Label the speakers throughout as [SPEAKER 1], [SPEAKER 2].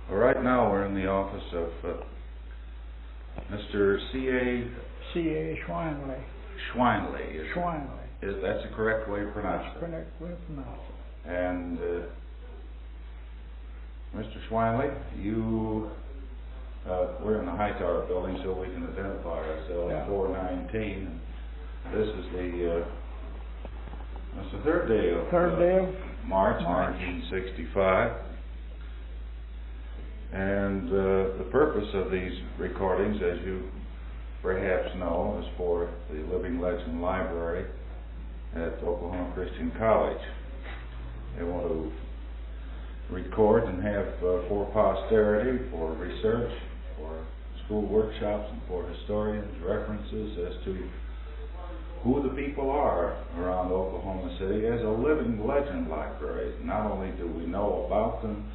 [SPEAKER 1] Well, right now we're in the office of Mr. C.A.
[SPEAKER 2] Schweinle.
[SPEAKER 1] Schweinle.
[SPEAKER 2] Schweinle.
[SPEAKER 1] That's the correct way to pronounce it?
[SPEAKER 2] That's the correct way to pronounce it.
[SPEAKER 1] And Mr. Schweinle, we're in the Hightower building so we can identify ourselves. Yeah. 419. This is that's the third day of March 1965. And the purpose of these recordings, as you perhaps know, is for the Living Legend Library at Oklahoma Christian College. They want to record and have for posterity, for research, for school workshops, and for historians references as to who the people are around Oklahoma City as a living legend library. Not only do we know about them,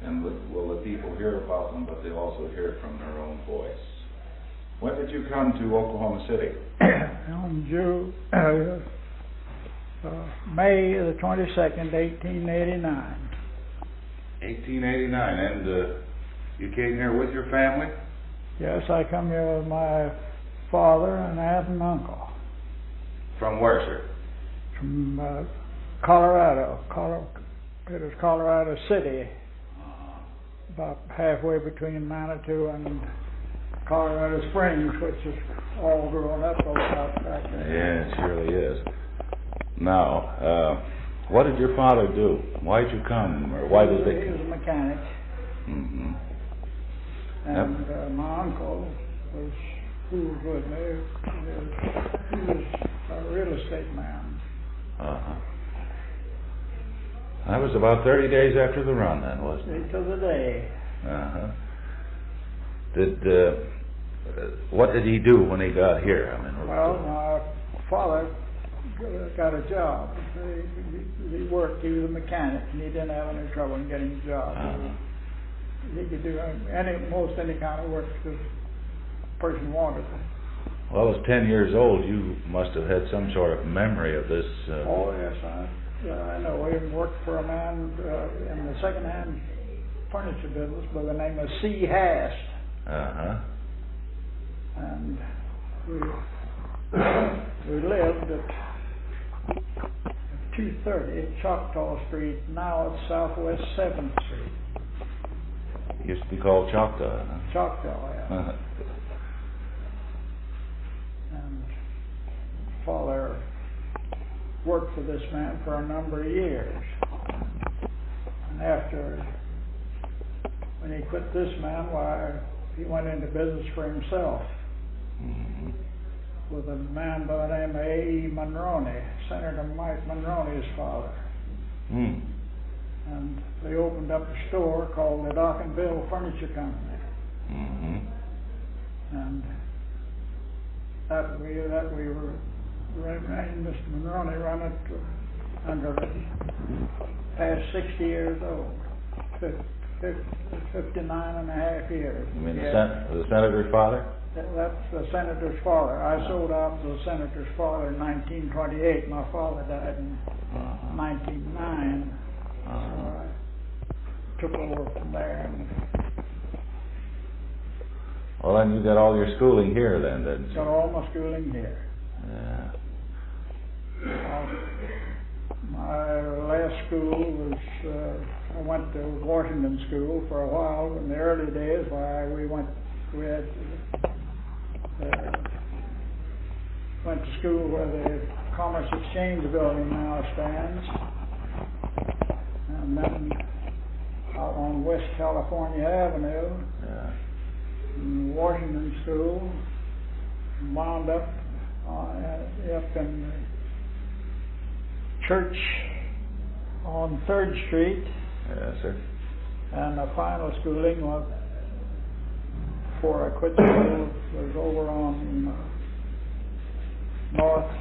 [SPEAKER 1] and will the people hear about them, but they'll also hear it from their own voice. When did you come to Oklahoma City?
[SPEAKER 2] On May the 22nd, 1889.
[SPEAKER 1] 1889, and you came here with your family?
[SPEAKER 2] Yes, I come here with my father and aunt and uncle.
[SPEAKER 1] From where, sir?
[SPEAKER 2] From Colorado. It was Colorado City. About halfway between Manitou and Colorado Springs, which is all grown up over back there.
[SPEAKER 1] Yeah, it surely is. Now, what did your father do? Why did you come, or why did they?
[SPEAKER 2] He was a mechanic.
[SPEAKER 1] Mm-hmm.
[SPEAKER 2] And my uncle who was with me, he was a real estate man.
[SPEAKER 1] Uh-huh. That was about 30 days after the run, then, wasn't it?
[SPEAKER 2] To the day.
[SPEAKER 1] What did he do when he got here? I mean,
[SPEAKER 2] well, my father got a job. He worked. He was a mechanic, and he didn't have any trouble in getting a job. He could do most any kind of work the person wanted.
[SPEAKER 1] Well, as 10 years old, you must have had some sort of memory of this.
[SPEAKER 2] Oh, yes, I know. We worked for a man in the second-hand furniture business by the name of C. Hast.
[SPEAKER 1] Uh-huh.
[SPEAKER 2] And we lived at 230 Choctaw Street. Now it's Southwest 7th Street.
[SPEAKER 1] It used to be called Choctaw, huh?
[SPEAKER 2] Choctaw, yeah.
[SPEAKER 1] Uh-huh.
[SPEAKER 2] And father worked for this man for a number of years. And after, when he quit this man, why, he went into business for himself.
[SPEAKER 1] Mm-hmm.
[SPEAKER 2] With a man by the name of A.E. Monroney, Senator Mike Monroney's father.
[SPEAKER 1] Mm.
[SPEAKER 2] And they opened up a store called the Dock and Bill Furniture Company.
[SPEAKER 1] Mm-hmm.
[SPEAKER 2] And that we were, Mr. Monroney run it under past 60 years old, 59 and a half years.
[SPEAKER 1] You mean the senator's father?
[SPEAKER 2] That's the senator's father. I sold out to the senator's father in 1928. My father died in 1909. So I took over from there.
[SPEAKER 1] Well, then you got all your schooling here then, didn't you?
[SPEAKER 2] Got all my schooling here.
[SPEAKER 1] Yeah.
[SPEAKER 2] My last school was, I went to Washington School for a while. In the early days, we went to school where the Commerce Exchange building now stands. And then out on West California Avenue, in Washington School, wound up in the church on 3rd Street.
[SPEAKER 1] Yes, sir.
[SPEAKER 2] And the final schooling was, before I quit school, was over on North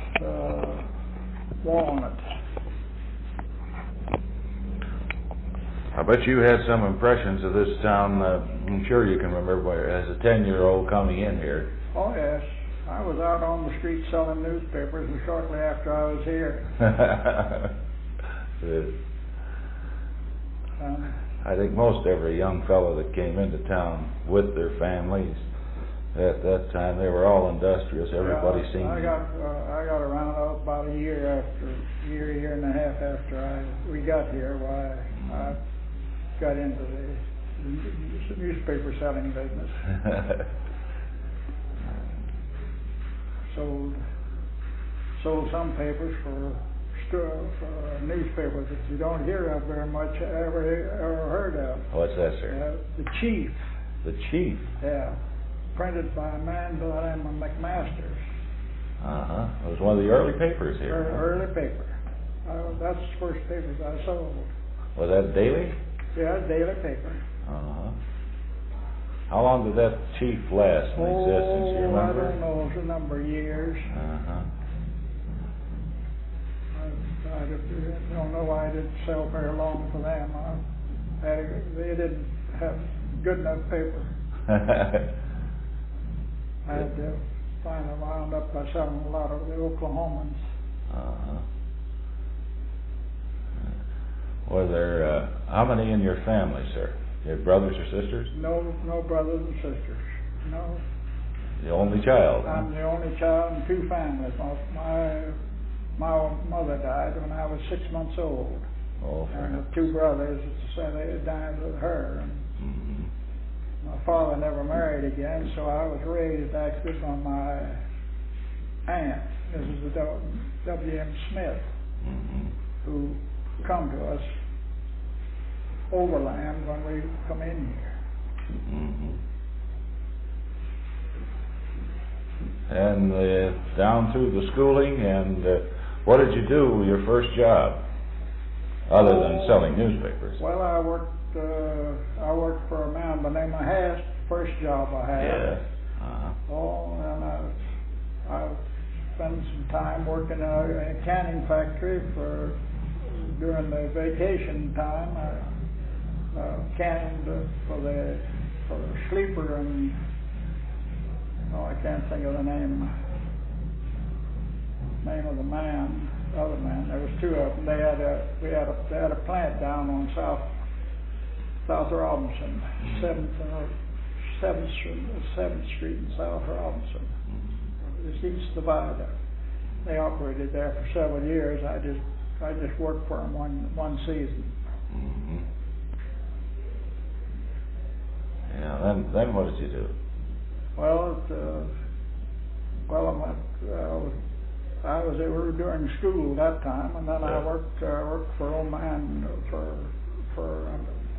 [SPEAKER 2] Walnut.
[SPEAKER 1] I bet you had some impressions of this town. I'm sure you can remember as a 10-year-old coming in here.
[SPEAKER 2] Oh, yes. I was out on the street selling newspapers, and shortly after I was here.
[SPEAKER 1] I think most every young fellow that came into town with their families at that time, they were all industrious. Everybody seemed.
[SPEAKER 2] I got around about a year and a half after we got here. I got into the newspaper selling business. Sold some papers for newspapers that you don't hear of very much, ever heard of.
[SPEAKER 1] What's that, sir?
[SPEAKER 2] The Chief.
[SPEAKER 1] The Chief?
[SPEAKER 2] Yeah. Printed by a man by the name of McMasters.
[SPEAKER 1] It was one of the early papers here.
[SPEAKER 2] Early paper. That's the first papers I sold.
[SPEAKER 1] Was that daily?
[SPEAKER 2] Yeah, daily paper.
[SPEAKER 1] How long did that Chief last in existence? You remember?
[SPEAKER 2] I don't know. It was a number of years. I don't know why I didn't sell very long for them. They didn't have good enough paper. I had to finally wound up by selling a lot of the Oklahomans.
[SPEAKER 1] Were there how many in your family, sir? You had brothers or sisters?
[SPEAKER 2] No brothers and sisters. No.
[SPEAKER 1] The only child?
[SPEAKER 2] I'm the only child in two families. My mother died when I was 6 months old.
[SPEAKER 1] Oh,
[SPEAKER 2] and the two brothers, they died with her. And my father never married again, so I was raised actually by my aunt, Mrs. W.M. Smith, who come to us overland when we come in here.
[SPEAKER 1] And down through the schooling, and what did you do your first job, other than selling newspapers?
[SPEAKER 2] Well, I worked for a man by the name of Hast, first job I had.
[SPEAKER 1] Yeah.
[SPEAKER 2] And I spent some time working in a canning factory during the vacation time. I canned for the sleeper and I can't think of the name of the other man. There was two of them. They had a plant down on South Robinson, 7th Street in South Robinson. It's east of Viaduct. They operated there for several years. I just worked for them one season.
[SPEAKER 1] Yeah. Then what did you do?
[SPEAKER 2] Well, we were during school that time, and then I worked for old man for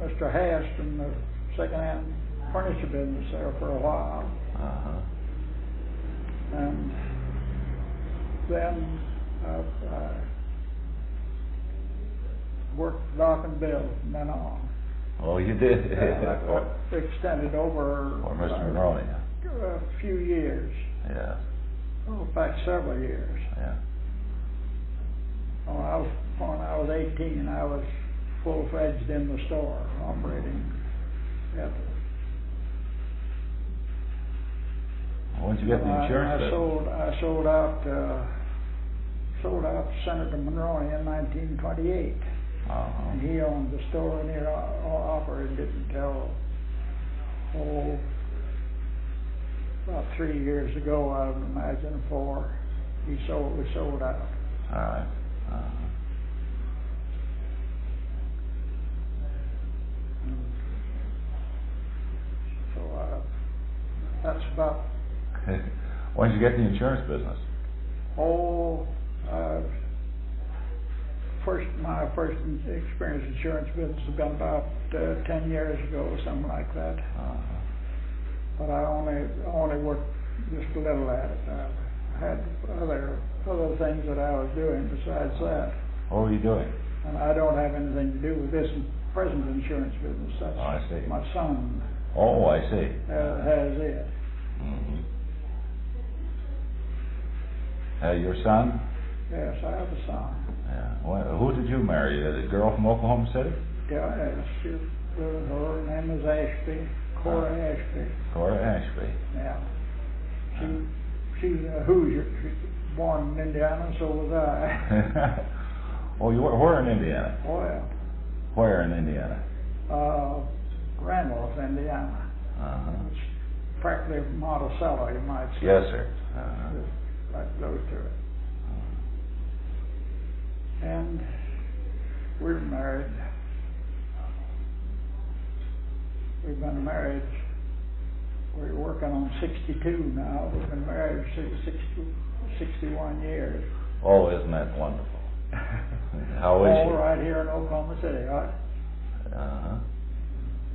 [SPEAKER 2] Mr. Hast in the second-hand furniture business there for a while. And then I worked for Doc and Bill from then on.
[SPEAKER 1] Oh, you did?
[SPEAKER 2] I extended over
[SPEAKER 1] Or Mr. Monroney.
[SPEAKER 2] A few years.
[SPEAKER 1] Yeah.
[SPEAKER 2] Oh, in fact, several years.
[SPEAKER 1] Yeah.
[SPEAKER 2] When I was 18, I was full-fledged in the store, operating at the...
[SPEAKER 1] When did you get the insurance?
[SPEAKER 2] I sold out to Senator Monroney in 1928. And he owned the store and he operated it until about 3 years ago, I would imagine, 4. We sold out.
[SPEAKER 1] All right.
[SPEAKER 2] So that's about.
[SPEAKER 1] When did you get in the insurance business?
[SPEAKER 2] My first experience in insurance business has been about 10 years ago, something like that. But I only worked just a little at it. I had other things that I was doing besides that.
[SPEAKER 1] What were you doing?
[SPEAKER 2] And I don't have anything to do with this present insurance business. That's
[SPEAKER 1] I see.
[SPEAKER 2] My son.
[SPEAKER 1] Oh, I see.
[SPEAKER 2] Has it.
[SPEAKER 1] Your son?
[SPEAKER 2] Yes, I have a son.
[SPEAKER 1] Yeah. Well, who did you marry? A girl from Oklahoma City?
[SPEAKER 2] Yeah, yes. Her name is Ashby. Cora Ashby.
[SPEAKER 1] Cora Ashby.
[SPEAKER 2] Yeah. She's a Hoosier. She's born in Indiana, and so was I.
[SPEAKER 1] Well, where in Indiana?
[SPEAKER 2] Well.
[SPEAKER 1] Where in Indiana?
[SPEAKER 2] Randolph, Indiana. It's practically Monticello, you might say.
[SPEAKER 3] Yes, sir.
[SPEAKER 2] Right close to it. And we're married. We've been married. We're working on 62 now. We've been married 61 years.
[SPEAKER 3] Oh, isn't that wonderful? How is
[SPEAKER 2] All
[SPEAKER 3] she?
[SPEAKER 2] right here in Oklahoma City, right?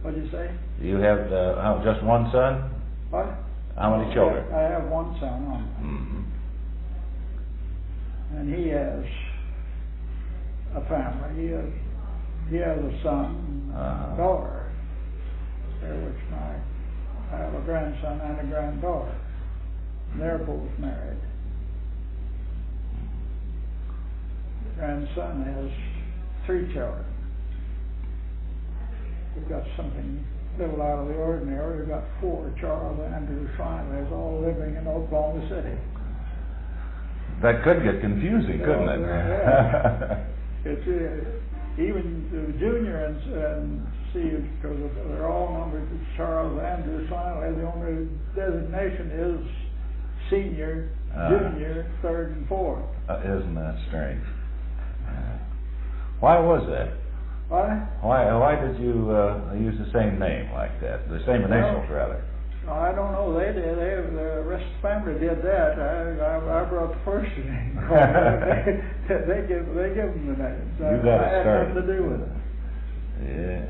[SPEAKER 2] What'd you say?
[SPEAKER 3] You have just one son?
[SPEAKER 2] What?
[SPEAKER 3] How many children?
[SPEAKER 2] I have one son, and he has a family. He has a son and a daughter. Which I have a grandson and a granddaughter. And they're both married. The grandson has 3 children. We've got something a little out of the ordinary. We've got 4 Charles Andrew Schweinle, all living in Oklahoma City.
[SPEAKER 3] That could get confusing, couldn't it?
[SPEAKER 2] Yeah. It's even the junior and see, because they're all numbered Charles Andrew Schweinle. The only designation is senior, junior, 3rd and 4th.
[SPEAKER 3] Isn't that strange? Why was that? Why did you use the same name like that? The same initials, rather?
[SPEAKER 2] I don't know. They did. The rest of the family did that. I brought the first name. they give them the names.
[SPEAKER 3] You got it started.
[SPEAKER 2] I had nothing to do with it.
[SPEAKER 3] Yeah.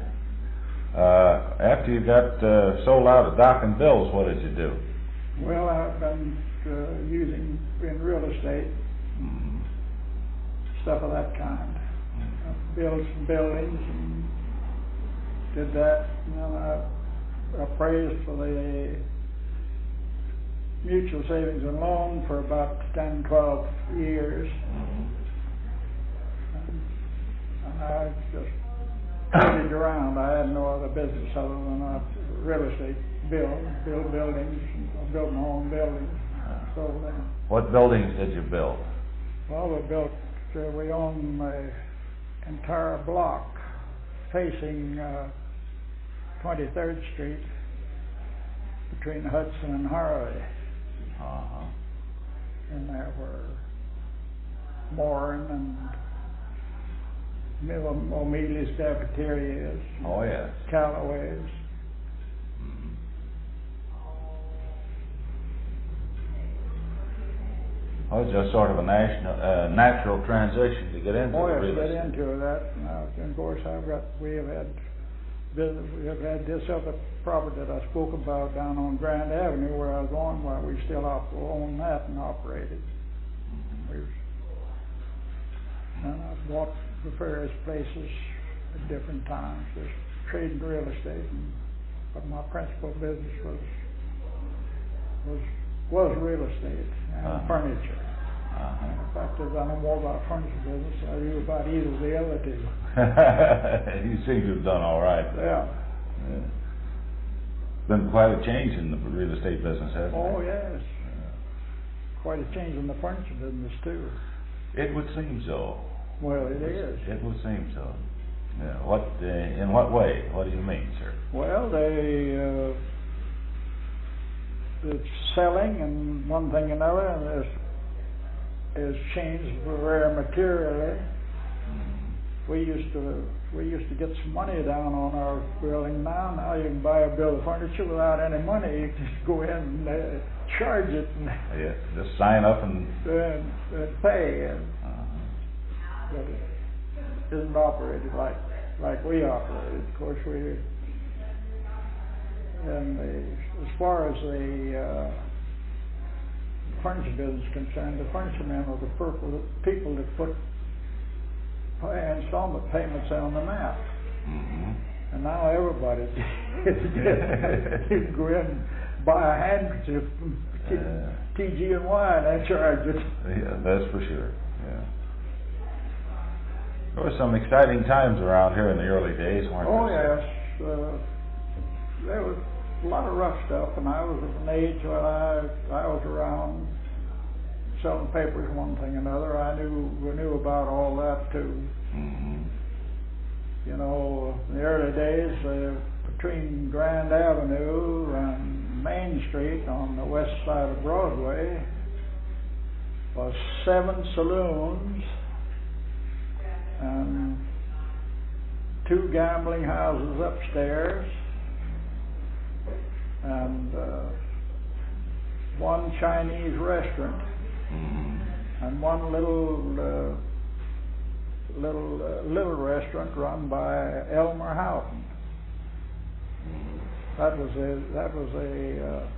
[SPEAKER 3] After you got sold out of Dock and Bills, what did you do?
[SPEAKER 2] Well, I've been using in real estate stuff of that kind. Built some buildings and did that. And then I appraised for the mutual savings and loan for about 10, 12 years. And I just traded around. I had no other business other than real estate. Build buildings. I built my own buildings. Sold them.
[SPEAKER 3] What buildings did you build?
[SPEAKER 2] Well, we own the entire block facing 23rd Street between Hudson and Harley. And there were Morin and O'Mealy's cafeterias.
[SPEAKER 3] Oh, yes.
[SPEAKER 2] Callaway's.
[SPEAKER 3] Oh, it's just sort of a natural transition to get into
[SPEAKER 2] real
[SPEAKER 3] estate.
[SPEAKER 2] Get into that. And of course, we have had this other property that I spoke about down on Grand Avenue where I was on, while we still own that and operate it. And I've bought the various places at different times, just trading real estate. But my principal business was real estate and furniture. In fact, as I know more about furniture business than I do about either of the other two.
[SPEAKER 3] You seem to have done all right.
[SPEAKER 2] Yeah.
[SPEAKER 3] Been quite a change in the real estate business, hasn't it?
[SPEAKER 2] Oh, yes. Quite a change in the furniture business, too.
[SPEAKER 3] It would seem so.
[SPEAKER 2] Well, it is.
[SPEAKER 3] It would seem so. Yeah. In what way? What do you mean, sir?
[SPEAKER 2] Well, the selling and one thing and another has changed very materially. We used to get some money down on our building. Now you can buy a bill of furniture without any money. You just go in and charge it and
[SPEAKER 3] just sign up and
[SPEAKER 2] pay. But it isn't operated like we operated. Of course, as far as the furniture business is concerned, the furniture men are the people that put installment payments on the map. And now everybody you can go in and buy a handkerchief from TG&Y and they charge it.
[SPEAKER 3] Yeah, that's for sure. Yeah. There were some exciting times around here in the early days, weren't there?
[SPEAKER 2] Oh, yes. There was a lot of rough stuff, and I was at an age when I was around selling papers, one thing or another. I knew about all that too. You know, in the early days, between Grand Avenue and Main Street on the west side of Broadway was 7 saloons and 2 gambling houses upstairs and 1 Chinese restaurant and 1 little restaurant run by Elmer Houghton. That was a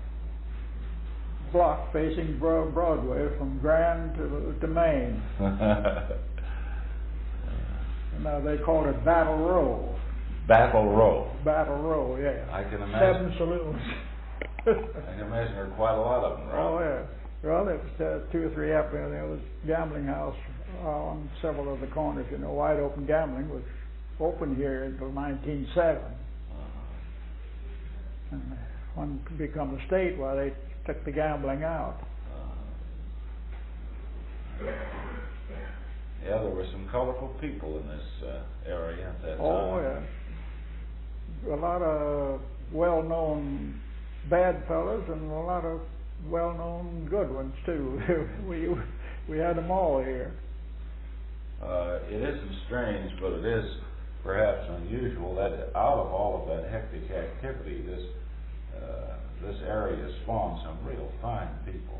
[SPEAKER 2] block facing Broadway from Grand to Main. Now they called it Battle Row.
[SPEAKER 3] Battle Row.
[SPEAKER 2] Battle Row, yeah.
[SPEAKER 3] I can imagine.
[SPEAKER 2] 7 saloons.
[SPEAKER 3] I can imagine there are quite a lot of them, right?
[SPEAKER 2] Oh yeah. Well, there was 2 or 3 up there. There was a gambling house on several of the corners. You know, wide open gambling was open here until 1907. And when it became a state, well, they took the gambling out.
[SPEAKER 3] Yeah, there were some colorful people in this area at that time.
[SPEAKER 2] Oh yeah. A lot of well-known bad fellas and a lot of well-known good ones too. we had them all here.
[SPEAKER 3] It isn't strange, but it is perhaps unusual that out of all of that hectic activity, this area spawned some real fine people.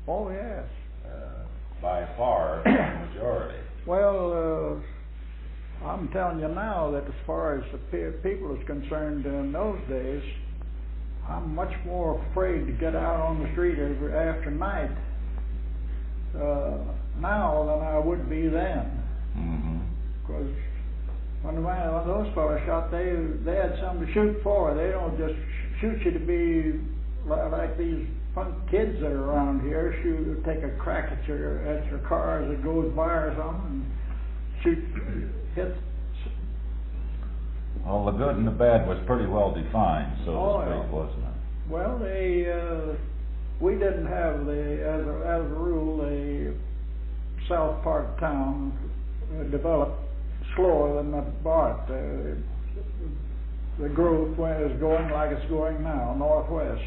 [SPEAKER 2] Oh yes.
[SPEAKER 3] By far the majority.
[SPEAKER 2] Well, I'm telling you now that as far as the people is concerned in those days, I'm much more afraid to get out on the street after night now than I would be then. Because when those fellas shot, they had something to shoot for. They don't just shoot you to be like these punk kids that are around here. Take a crack at your car as it goes by or something, and hit.
[SPEAKER 3] Well, the good and the bad was pretty well defined, so to speak, wasn't it?
[SPEAKER 2] Well, we didn't have as a rule, the south part of town developed slower than the part. The growth is going like it's going now, northwest.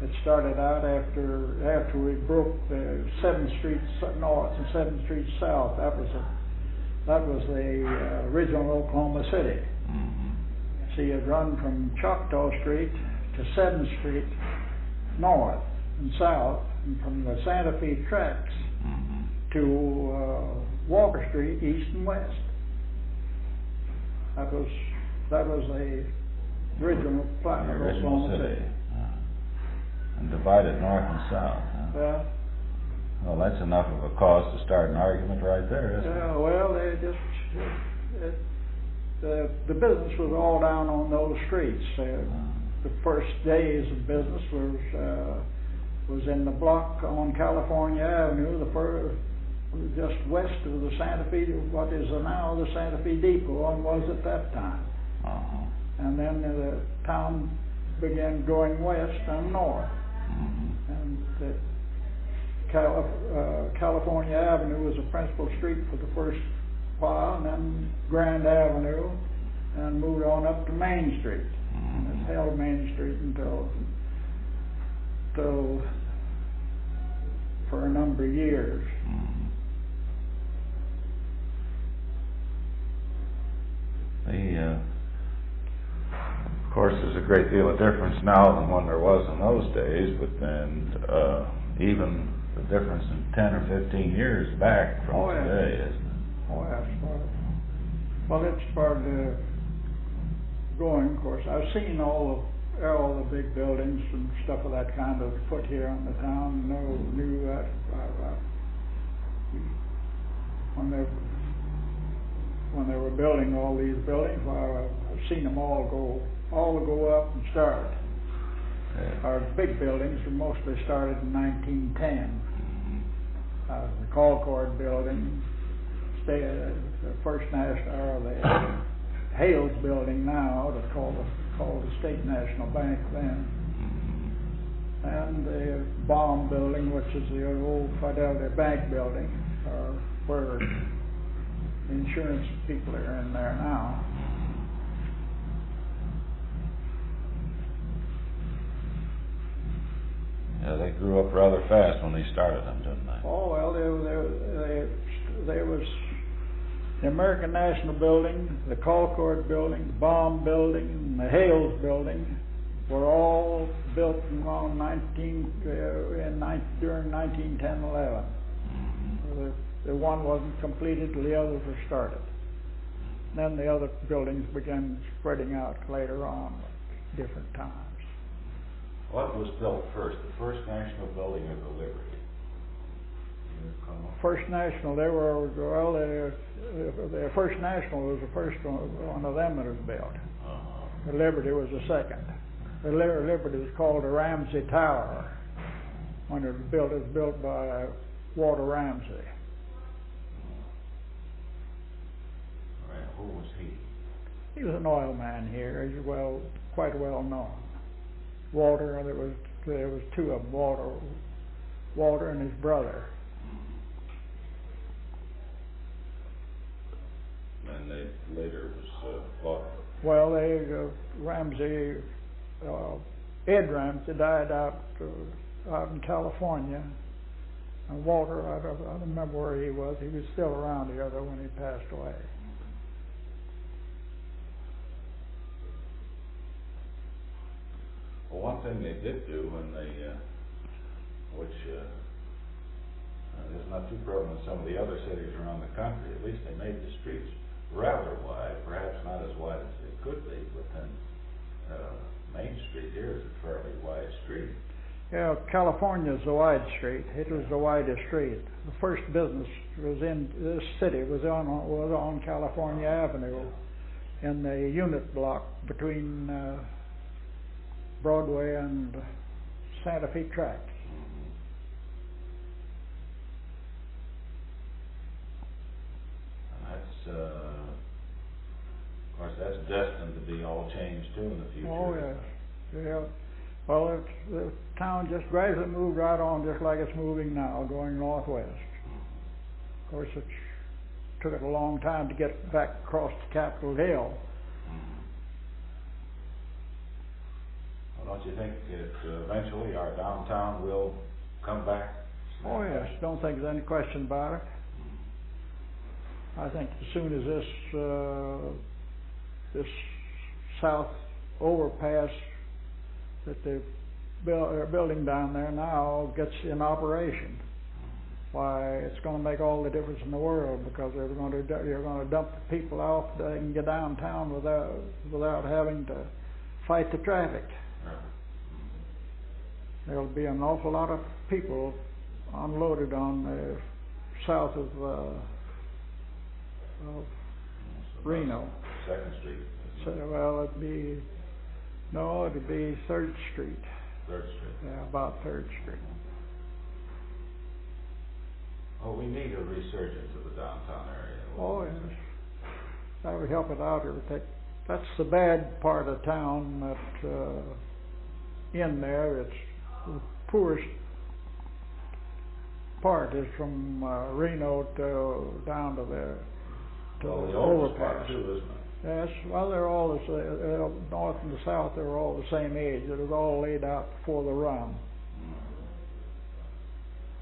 [SPEAKER 2] It started out after we broke the 7th Street North and 7th Street South. That was the original Oklahoma City. See, it run from Choctaw Street to 7th Street North and South, and from the Santa Fe tracks to Walker Street East and West. That was the original plan of Oklahoma City.
[SPEAKER 3] And divided north and south. Huh?
[SPEAKER 2] Yeah.
[SPEAKER 3] Well, that's enough of a cause to start an argument right there, isn't it?
[SPEAKER 2] Yeah, well, the business was all down on those streets. The first days of business was in the block on California Avenue, just west of the Santa Fe, what is now the Santa Fe Depot, and was at that time. And then the town began going west and north. And California Avenue was a principal street for the first while, and then Grand Avenue, and moved on up to Main Street. And it held Main Street until for a number of years.
[SPEAKER 3] Of course, there's a great deal of difference now than when there was in those days, but then even the difference in 10 or 15 years back from today, isn't it?
[SPEAKER 2] Oh, yeah. Well, it started going, of course. I've seen all the big buildings and stuff of that kind of put here on the town. Knew that when they were building all these buildings. I've seen them all go up and start. Our big buildings were mostly started in 1910. The Colcord building, the First National, or the Hales building now, that's called the State National Bank then, and the Baum building, which is the old Fidelity Bank building, where the insurance people are in there now.
[SPEAKER 3] They grew up rather fast when they started them, didn't they?
[SPEAKER 2] Oh, well, there was the American National Building, the Colcord Building, the Baum Building, and the Hales Building were all built around during 1910-11. The one wasn't completed till the others were started. Then the other buildings began spreading out later on at different times.
[SPEAKER 3] What was built first, the First National Building or the Liberty? You recall?
[SPEAKER 2] First National, the First National was the first one of them that was built. The Liberty was the second. The Liberty was called the Ramsey Tower when it was built by Walter Ramsey.
[SPEAKER 3] Right. Who was he?
[SPEAKER 2] He was an oil man here. He's quite well known. Walter, there was two of them, Walter and his brother.
[SPEAKER 3] And they later was bought.
[SPEAKER 2] Well, Ramsey, Ed Ramsey died out in California, and Walter, I don't remember where he was. He was still around here though when he passed away.
[SPEAKER 3] Well, one thing they did do when they, which is not too prevalent in some of the other cities around the country, at least they made the streets rather wide, perhaps not as wide as they could be, but then Main Street here is a fairly wide street.
[SPEAKER 2] Yeah, California's a wide street. It was the widest street. The first business was in this city was on California Avenue, in the unit block between Broadway and Santa Fe Track.
[SPEAKER 3] That's, of course, that's destined to be all changed too in the future.
[SPEAKER 2] Oh yes, yeah. Well, the town just gradually moved right on, just like it's moving now, going northwest. Of course, it took it a long time to get back across the Capitol Hill.
[SPEAKER 3] Well, don't you think that eventually our downtown will come back?
[SPEAKER 2] Oh yes, don't think there's any question about it. I think as soon as this south overpass that they're building down there now gets in operation, why, it's going to make all the difference in the world, because you're going to dump the people off. They can get downtown without having to fight the traffic. There'll be an awful lot of people unloaded on south of Reno.
[SPEAKER 3] Second Street.
[SPEAKER 2] So, well, it'd be 3rd Street.
[SPEAKER 3] 3rd Street.
[SPEAKER 2] Yeah, about 3rd Street.
[SPEAKER 3] Oh, we need a resurgence of the downtown area.
[SPEAKER 2] Oh, yes. That would help it out. That's the bad part of town that in there. It's the poorest part is from Reno down to the overpass.
[SPEAKER 3] Too, isn't it?
[SPEAKER 2] Yes, well, they're all the same. North and the south, they're all the same age. It was all laid out before the run.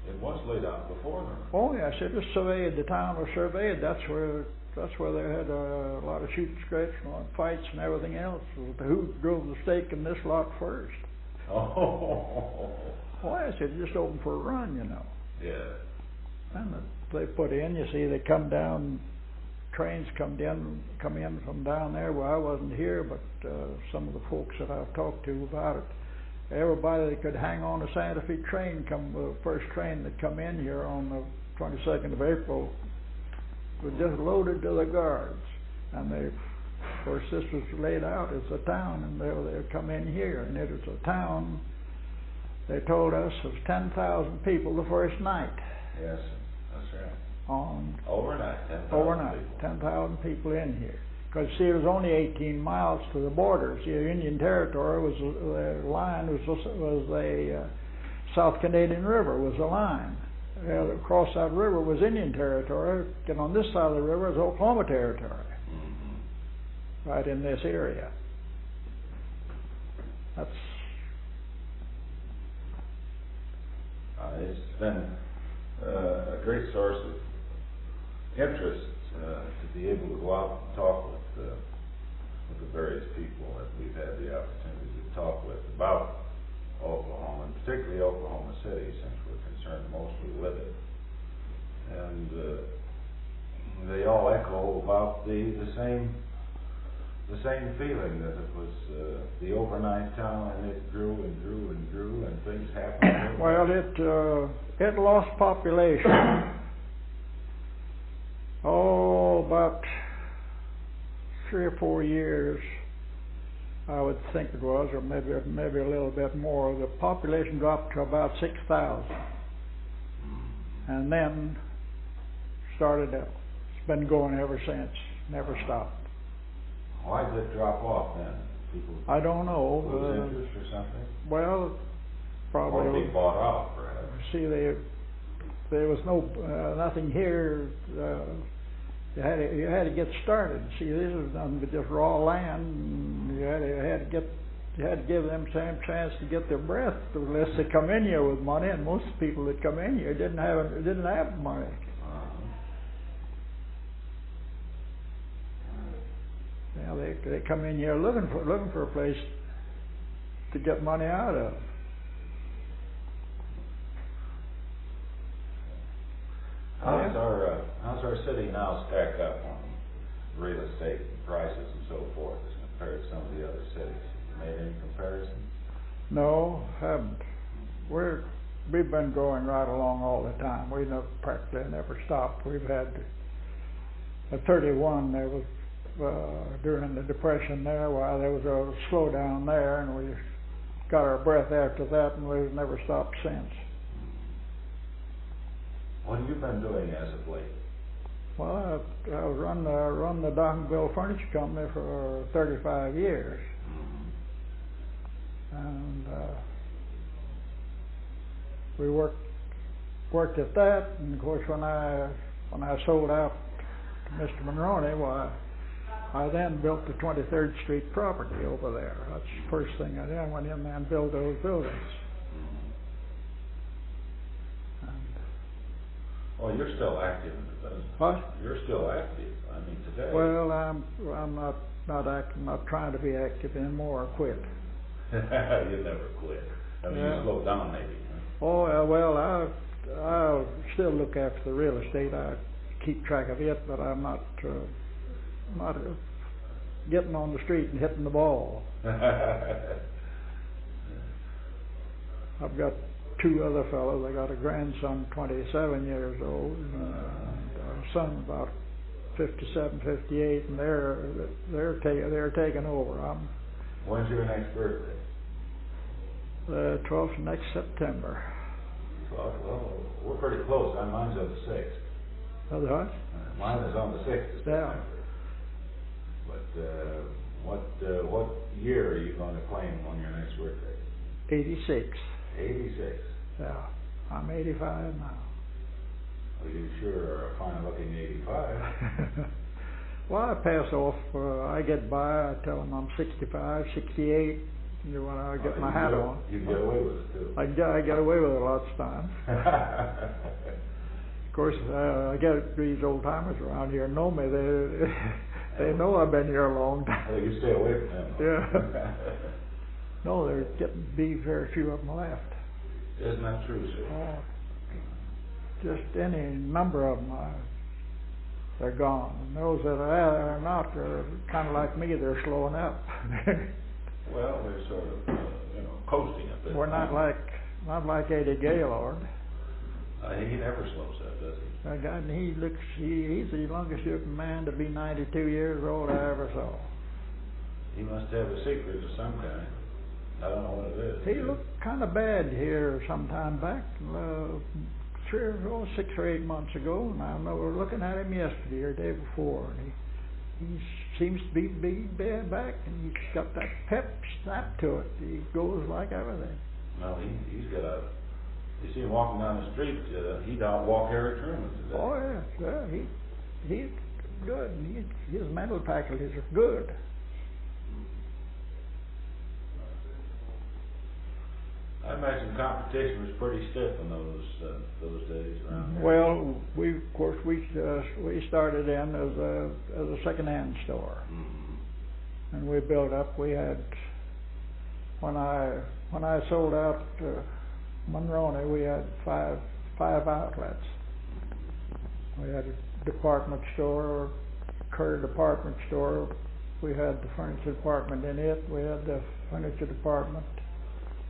[SPEAKER 3] It was laid out before the run.
[SPEAKER 2] Oh yes, it was surveyed. The town was surveyed. That's where they had a lot of shoot scratch and fights and everything else. Who drove the stake in this lot first?
[SPEAKER 3] Oh.
[SPEAKER 2] Well, yes, it just opened for a run, you know.
[SPEAKER 3] Yeah.
[SPEAKER 2] And they put in. You see, they come down. Trains come in from down there. Well, I wasn't here, but some of the folks that I've talked to about it, everybody that could hang on a Santa Fe train, the first train that come in here on the 22nd of April, was just loaded to the guards. And of course, this was laid out as a town, and they'd come in here, and it was a town. They told us of 10,000 people the first night.
[SPEAKER 3] Yes, that's right.
[SPEAKER 2] Overnight,
[SPEAKER 3] 10,000
[SPEAKER 2] 10,000 people in here. Because see, it was only 18 miles to the border. See, the Indian Territory was the line was the South Canadian River was the line. Across that river was Indian Territory, and on this side of the river is Oklahoma Territory. Mm-hmm. Right in this area.
[SPEAKER 3] been a great source of interest to be able to go out and talk with the various people that we've had the opportunity to talk with about Oklahoma, and particularly Oklahoma City, since we're concerned mostly with it. And they all echo about the same feeling that it was the overnight town, and it grew and grew and grew, and things happened.
[SPEAKER 2] Well, it lost population. Oh, about 3 or 4 years, I would think it was, or maybe a little bit more. The population dropped to about 6,000, and then started up. It's been going ever since, never stopped.
[SPEAKER 3] Why did it drop off then? People
[SPEAKER 2] I don't know.
[SPEAKER 3] lose interest or something?
[SPEAKER 2] Well, probably.
[SPEAKER 3] Or be bought out, perhaps.
[SPEAKER 2] See, there was nothing here. You had to get started. See, this is nothing but just raw land. You had to give them same chance to get their breath, unless they come in here with money. And most people that come in here didn't have money. Yeah, they come in here looking for a place to get money out of.
[SPEAKER 3] How's our city now stack up on real estate prices and so forth as compared to some of the other cities? You made any comparisons?
[SPEAKER 2] No, haven't. We've been going right along all the time. We practically never stopped. We've had at 31 there was during the Depression there, there was a slowdown there, and we got our breath after that, and we've never stopped since.
[SPEAKER 3] What have you been doing as of late?
[SPEAKER 2] Well, I run the Dockville Furniture Company for 35 years, and we worked at that. And of course, when I sold out to Mr. Monroney, I then built the 23rd Street property over there. That's the first thing I did. I went in there and built those buildings.
[SPEAKER 3] Well, you're still active in the business.
[SPEAKER 2] What?
[SPEAKER 3] You're still active. I mean, today.
[SPEAKER 2] Well, I'm not trying to be active anymore. I quit.
[SPEAKER 3] You never quit. I mean, you slow down maybe. Huh?
[SPEAKER 2] Oh well, I still look after the real estate. I keep track of it, but I'm not getting on the street and hitting the ball. I've got 2 other fellows. I got a grandson, 27 years old, and a son about 57, 58, and they're taking over.
[SPEAKER 3] When's your next birthday?
[SPEAKER 2] The 12th next September.
[SPEAKER 3] Well, we're pretty close. Mine's on the 6th.
[SPEAKER 2] Oh, what?
[SPEAKER 3] Mine is on the 6th of September.
[SPEAKER 2] Yeah.
[SPEAKER 3] But what year are you going to claim on your next birthday?
[SPEAKER 2] 86.
[SPEAKER 3] 86.
[SPEAKER 2] Yeah, I'm 85 now.
[SPEAKER 3] Well, you sure are a fine-looking 85.
[SPEAKER 2] Well, I pass off. I get by. I tell them I'm 65, 68. When I get my hat on.
[SPEAKER 3] You get away with it too.
[SPEAKER 2] I get away with it lots of times. Of course, I get these old timers around here know me. They know I've been here a long time.
[SPEAKER 3] Well, you stay away from them.
[SPEAKER 2] Yeah. No, there's getting to be very few of them left.
[SPEAKER 3] Isn't that true, sir?
[SPEAKER 2] Just any number of them, they're gone. And those that are not, they're kind of like me. They're slowing up.
[SPEAKER 3] Well, they're sort of, coasting a bit.
[SPEAKER 2] We're not like Eddie Gaylord.
[SPEAKER 3] He never slows up, does he?
[SPEAKER 2] He's the longest living man to be 92 years old I ever saw.
[SPEAKER 3] He must have a secret of some kind. I don't know what it is.
[SPEAKER 2] He looked kind of bad here some time back, 6 or 8 months ago, and I remember looking at him yesterday or the day before, and he seems to be bad back, and he's got that pep snap to it. He goes like everything.
[SPEAKER 3] Well, he's got a. You see him walking down the street. He'd outwalk Eric Truman today.
[SPEAKER 2] Oh yeah, he's good. His mental faculties are good.
[SPEAKER 3] I imagine competition was pretty stiff in those days around there.
[SPEAKER 2] Well, we started in as a second-hand store, and we built up. We had when I sold out Monroney, we had five outlets. We had a department store, Kerr department store. We had the furniture department in it. We had the furniture department.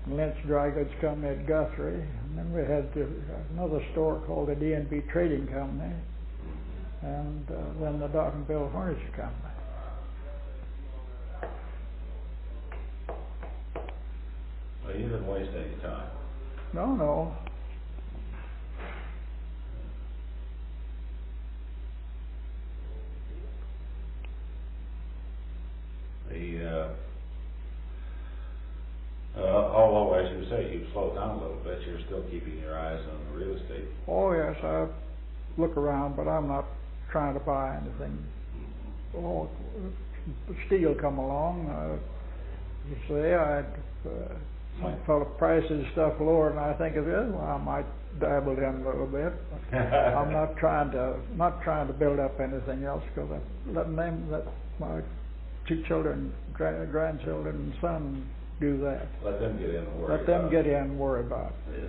[SPEAKER 2] Lynch Dry Goods Company at Guthrie, and then we had another store called the D&B Trading Company, and then the Dock and Bill Furniture Company.
[SPEAKER 3] Well, you didn't waste any time.
[SPEAKER 2] No.
[SPEAKER 3] Although, as you say, you've slowed down a little bit, you're still keeping your eyes on the real estate.
[SPEAKER 2] Oh yes, I look around, but I'm not trying to buy anything. Oh, steel come along. You say some fellow prices stuff lower than I think it is. Well, I might dabble in a little bit. I'm not trying to build up anything else, because I let my two children, grandchildren, and son do that.
[SPEAKER 3] Let them get in and worry.
[SPEAKER 2] Let them get in and worry about it.
[SPEAKER 3] Yeah.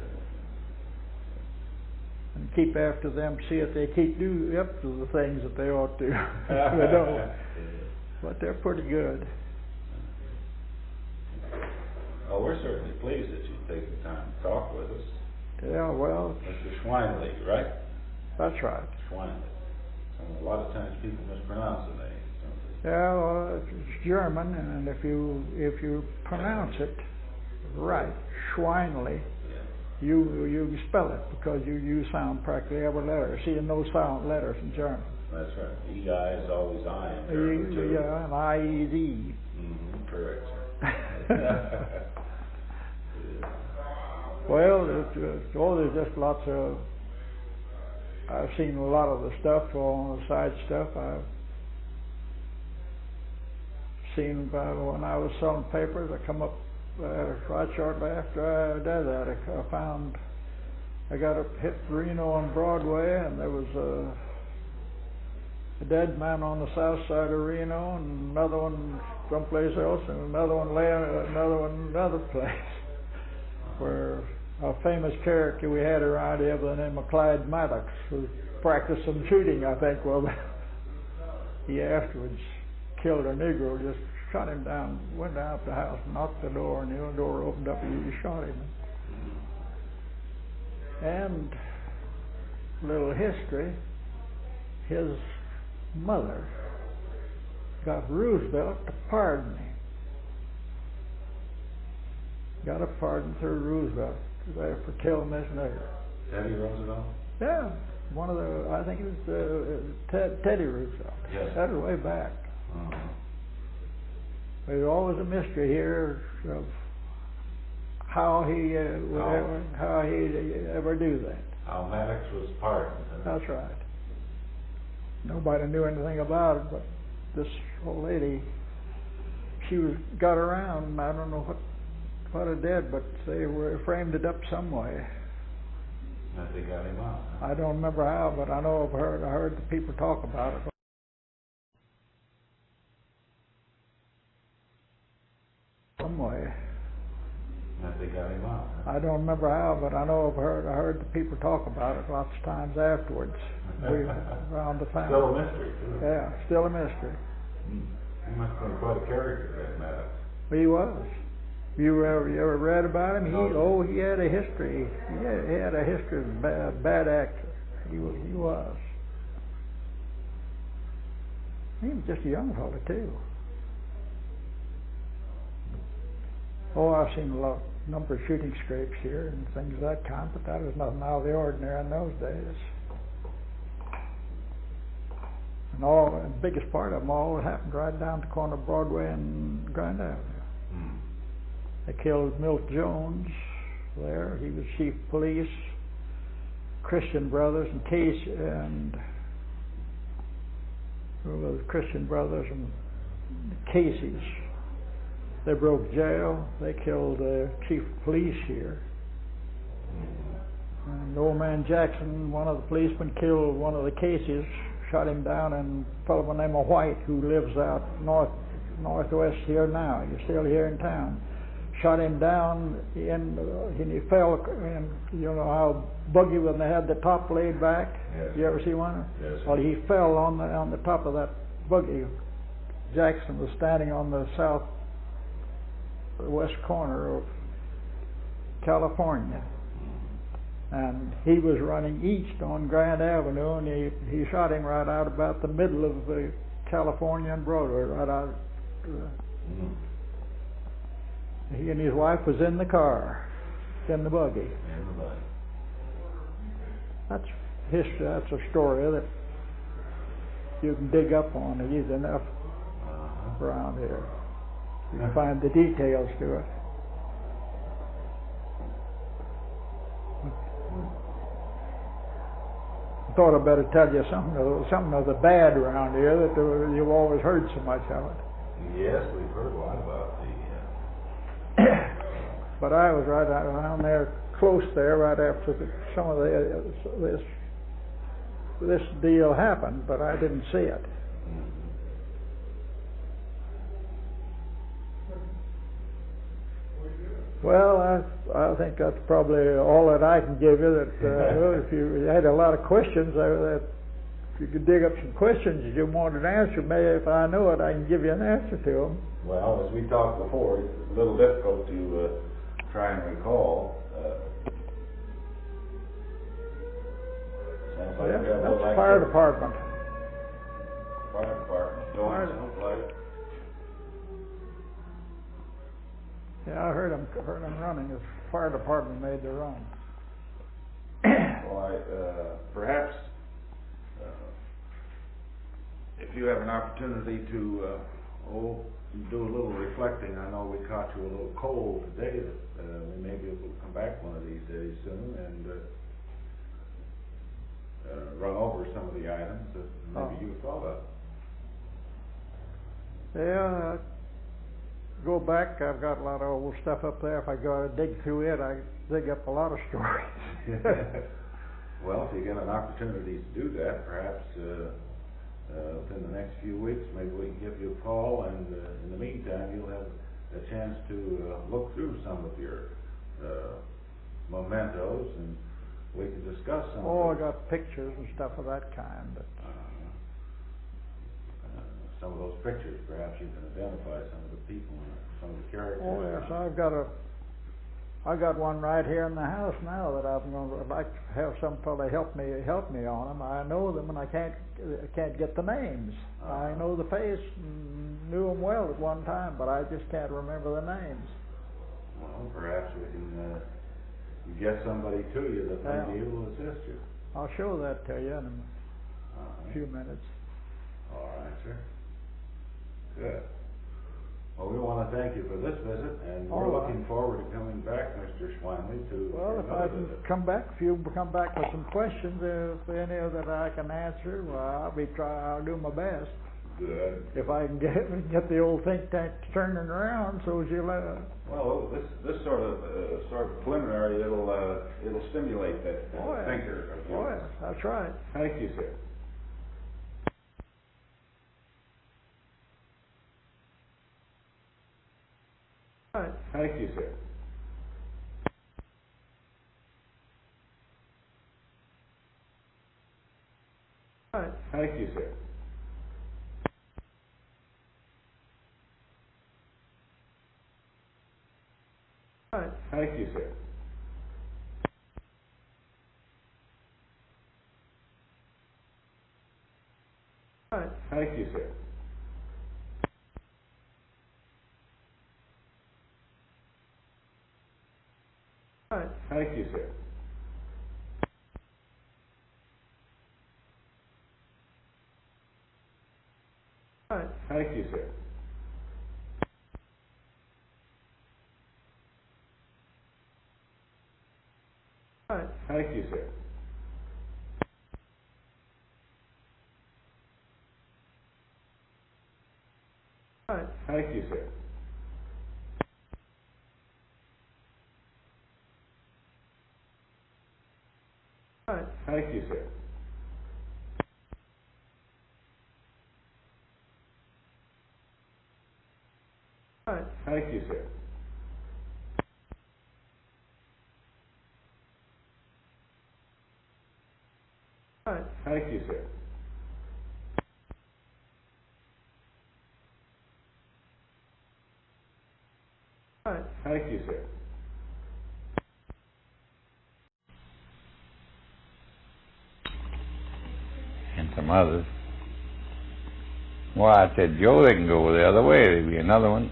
[SPEAKER 2] And keep after them, see if they keep up to the things that they ought to. They don't. But they're pretty good.
[SPEAKER 3] Well, we're certainly pleased that you've taken the time to talk with us.
[SPEAKER 2] Yeah, well.
[SPEAKER 3] Mr. Schweinle, right?
[SPEAKER 2] That's right.
[SPEAKER 3] Schweinle. A lot of times people mispronounce the name.
[SPEAKER 2] Yeah, well, it's German, and if you pronounce it right, Schweinle, you spell it, because you sound practically every letter. See, no silent letters in German.
[SPEAKER 3] That's right. E-I is always I in German, too.
[SPEAKER 2] Yeah, and I-E-Z.
[SPEAKER 3] Correct.
[SPEAKER 2] Well, there's just lots of. I've seen a lot of the stuff, all the side stuff. I've seen when I was selling papers. I come up right shortly after I did that. I got up hit Reno on Broadway, and there was a dead man on the south side of Reno, and another one someplace else, and another one another place, where a famous character we had around here by the name of Clyde Maddox, who practiced some shooting, I think. Well, he afterwards killed a Negro, just shot him down, went out the house, knocked the door, and the door opened up, and he shot him. And little history, his mother got Roosevelt to pardon him. Got a pardon through Roosevelt for killing this nigger.
[SPEAKER 3] Teddy Roosevelt?
[SPEAKER 2] Yeah, one of the, I think it was Teddy Roosevelt.
[SPEAKER 3] Yes.
[SPEAKER 2] That was way back. There's always a mystery here of how he ever do that.
[SPEAKER 3] How Maddox was pardoned.
[SPEAKER 2] That's right. Nobody knew anything about it, but this old lady, got around. I don't know what it did, but they framed it up some way.
[SPEAKER 3] That they got him out.
[SPEAKER 2] I don't remember how, but I know I heard the people talk about it. Some way.
[SPEAKER 3] That they got him out.
[SPEAKER 2] I don't remember how, but I know I heard the people talk about it lots of times afterwards. Around the family.
[SPEAKER 3] Still a mystery, too.
[SPEAKER 2] Yeah, still a mystery.
[SPEAKER 3] He must have been quite a character, that Maddox.
[SPEAKER 2] He was. You ever read about him? He had a history. He had a history of bad actor. He was. He was just a young fella too. Oh, I've seen a number of shooting scrapes here and things of that kind, but that was nothing out of the ordinary in those days. And the biggest part of them all happened right down the corner of Broadway and Grand Avenue. They killed Milt Jones there. He was chief of police. Christian Brothers and Christian Brothers and Casey's. They broke jail. They killed the chief of police here. old man Jackson, one of the policemen killed one of the cases, shot him down, and a fellow by the name of White, who lives out northwest here now, he's still here in town, shot him down and he fell, and you know how buggy when they had the top laid back?
[SPEAKER 3] Yes.
[SPEAKER 2] You ever see one?
[SPEAKER 3] Yes.
[SPEAKER 2] Well, he fell on the top of that buggy. Jackson was standing on the southwest corner of California, and he was running east on Grand Avenue, and he shot him right out about the middle of the California and Broadway, right out. He and his wife was in the car, in the buggy. That's history. That's a story that you can dig up on. It is enough around here. You can find the details to it. I thought I'd better tell you something of the bad around here that you've always heard so much of it.
[SPEAKER 3] Yes, we've heard a lot about the.
[SPEAKER 2] But I was right around there, close there, right after some of this deal happened, but I didn't see it. Well, I think that's probably all that I can give you. That if you had a lot of questions, that if you could dig up some questions that you wanted answered, maybe if I know it, I can give you an answer to them.
[SPEAKER 3] Well, as we talked before, it's a little difficult to try and recall. Sounds like
[SPEAKER 2] Yeah,
[SPEAKER 3] we have a little
[SPEAKER 2] that's fire department.
[SPEAKER 3] Fire department. Sounds like.
[SPEAKER 2] Yeah, I heard them running. The fire department made their run.
[SPEAKER 1] Well, perhaps if you have an opportunity to do a little reflecting. I know we caught you a little cold today. We may be able to come back one of these days soon and run over some of the items that maybe you thought of.
[SPEAKER 2] Yeah. Go back, I've got a lot of old stuff up there. If I go to dig through it, I dig up a lot of stories.
[SPEAKER 3] Well, if you get an opportunity to do that, perhaps within the next few weeks, maybe we can give you a call, and in the meantime, you'll have a chance to look through some of your mementos, and we can discuss some of
[SPEAKER 2] I got pictures and stuff of that kind. But
[SPEAKER 3] some of those pictures, perhaps you can identify some of the people and some of the characters.
[SPEAKER 2] Oh yes, I got one right here in the house now that I'd like to have some fellow help me on them. I know them and I can't get the names. I know the face and knew them well at one time, but I just can't remember the names.
[SPEAKER 3] Well, perhaps we can get somebody to you that may be able to assist you.
[SPEAKER 2] I'll show that to you in a few minutes.
[SPEAKER 3] All right, sir. Good. Well, we want to thank you for this visit, and we're looking forward to coming back, Mr. Schweinle, to
[SPEAKER 2] Well, if I can come back, if you come back with some questions, if any that I can answer, well, I'll do my best.
[SPEAKER 3] Good.
[SPEAKER 2] If I can get the old think tank turning around, so as you
[SPEAKER 3] Well, this sort of preliminary, it'll stimulate that thinker of yours.
[SPEAKER 2] yes, that's right.
[SPEAKER 3] Thank you, sir.
[SPEAKER 2] Right.
[SPEAKER 3] Thank you, sir.
[SPEAKER 2] Right.
[SPEAKER 3] Thank you, sir.
[SPEAKER 2] Right.
[SPEAKER 3] Thank you, sir.
[SPEAKER 2] Right.
[SPEAKER 3] Thank you, sir.
[SPEAKER 2] Right.
[SPEAKER 3] Thank you, sir.
[SPEAKER 2] Right.
[SPEAKER 3] Thank you, sir.
[SPEAKER 2] Right.
[SPEAKER 3] Thank you, sir.
[SPEAKER 2] Right.
[SPEAKER 3] Thank you, sir. Thank you, sir. Thank you, sir. Thank you, sir. Thank you, sir.
[SPEAKER 4] And some others. Well, I said, Joe, they can go the other way. There'd be another one.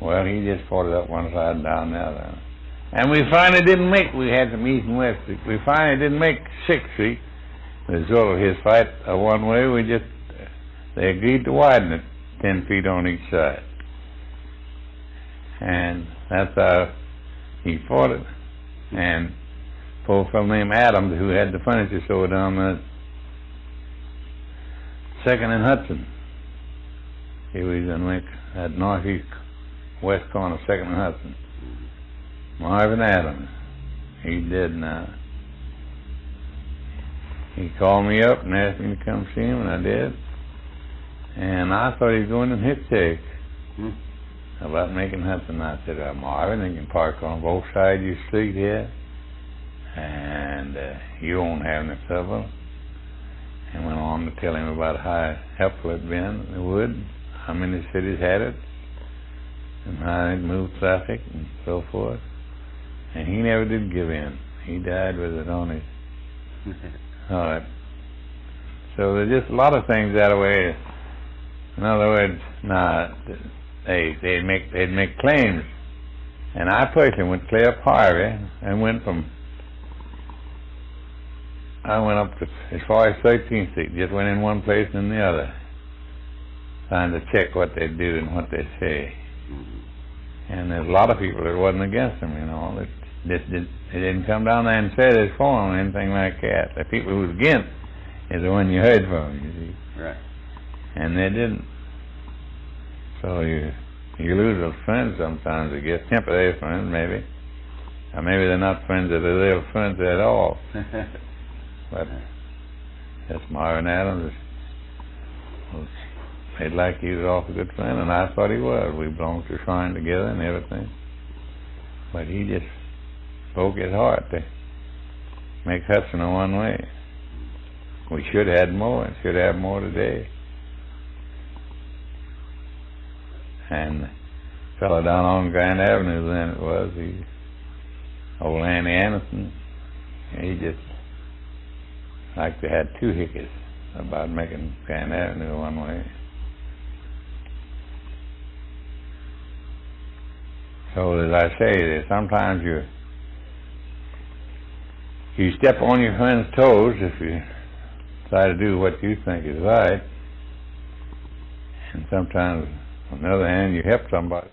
[SPEAKER 4] Well, he just fought it up one side and down the other. And we finally didn't make, we had some east and west street. We finally didn't make 6th Street. The result of his fight one way, they agreed to widen it 10 feet on each side. And that's how he fought it. And a poor fellow named Adams, who had the furniture store down there, 2nd and Hudson. He was in at northeast west corner, 2nd and Hudson. Marvin Adams. He's dead now. He called me up and asked me to come see him, and I did. And I thought he was going to hitchhike about making Hudson. I said, Marvin, you can park on both sides of your street here, and you won't have any trouble. And went on to tell him about how helpful it had been, it would, how many cities had it, and how it moved traffic and so forth. And he never did give in. He died with it on his heart. So there's just a lot of things that way. In other words, they'd make claims. And I personally went clear up Harvey and I went up to as far as 13th Street, just went in one place and the other, trying to check what they do and what they say. And there's a lot of people that wasn't against them, you know. They didn't come down there and say this for them or anything like that. The people who was against is the one you heard from, you see. Right. And they didn't. So you lose those friends sometimes, I guess. Temporary friends, maybe. Or maybe they're not friends that are real friends at all. But that's Marvin Adams. They'd like he was awful good friend, and I thought he was. We belonged to Schweinle together and everything. But he just broke his heart to make Hudson a one way. We should have had more, and should have more today. And the fellow down on Grand Avenue then it was, old Annie Anderson, he just like they had two hickeys about making Grand Avenue one way. So as I say, sometimes you step on your friend's toes if you try to do what you think is right, and sometimes on the other hand you help somebody.